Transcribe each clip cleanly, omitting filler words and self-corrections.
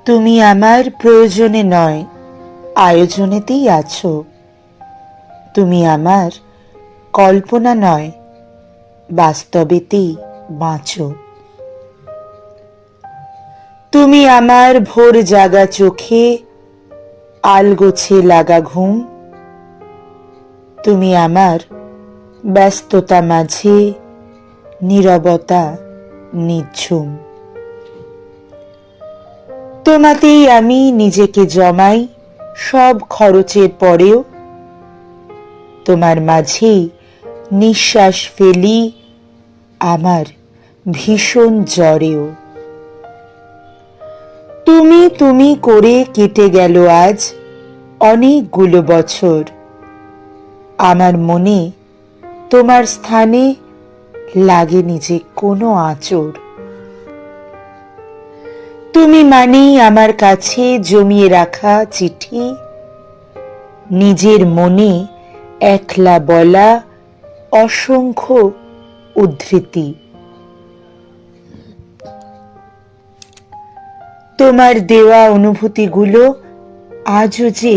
তুমি আমার প্রয়োজনে নয়, আয়োজনেতেই আছো। তুমি আমার কল্পনা নয়, বাস্তবেতেই বাঁচো। তুমি আমার ভোর জাগা চোখে, আলগোছে লাগা ঘুম। তুমি আমার ব্যস্ততা মাঝে, নীরবতা নিঝুম। তোমাতেই আমি নিজেকে জমাই সব খরচের পরেও। তোমার মাঝেই নিঃশ্বাস ফেলি আমার ভীষণ জ্বরেও। তুমি তুমি করে কেটে গেল আজ অনেকগুলো বছর। আমার মনে তোমার স্থানে লাগেনি যে কোনো আঁচড়। তুমি মানেই আমার কাছে জমিয়ে রাখা চিঠি, নিজের মনে একলা বলা অসংখ্য উদ্ধৃতি। তোমার দেওয়া অনুভূতিগুলো আজও যে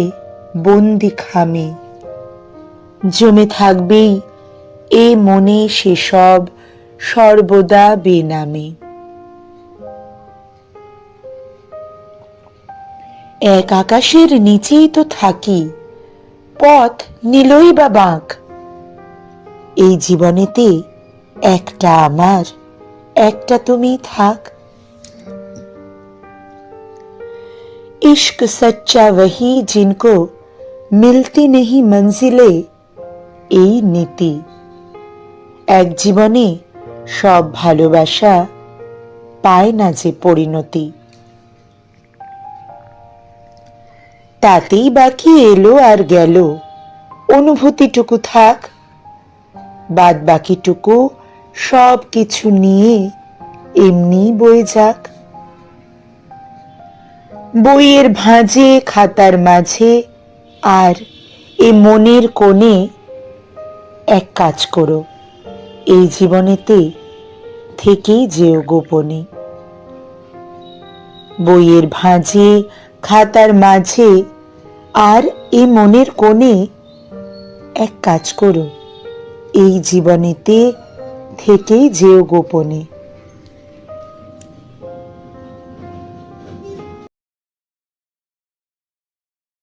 বন্দি খামে, জমে থাকবেই এ মনে সেসব সর্বদা বেনামে। এক আকাশের নিচেই তো থাকি, পথ নিলই বা বাঁক। এই জীবনেতে একটা আমার, একটা তুমি থাক। इश्क सच्चा वही जिनको मिलती नहीं मंजिले, এই নীতি। এক জীবনে সব ভালোবাসা পায় না যে পরিণতি। তাতেই বাকি এলো আর গেল, অনুভূতিটুকু থাক। বাদ বাকিটুকু সব কিছু নিয়ে এমনি বয়ে যাক। বইয়ের ভাঁজে খাতার মাঝে আর এ মনের কোণে এক কাজ করো, এই জীবনেতে থেকেই যেও গোপনে। বইয়ের ভাঁজে খাতার মাঝে আর এ মনের কোণে এক কাজ করো, এই জীবনেতে থেকেই যেও গোপনে।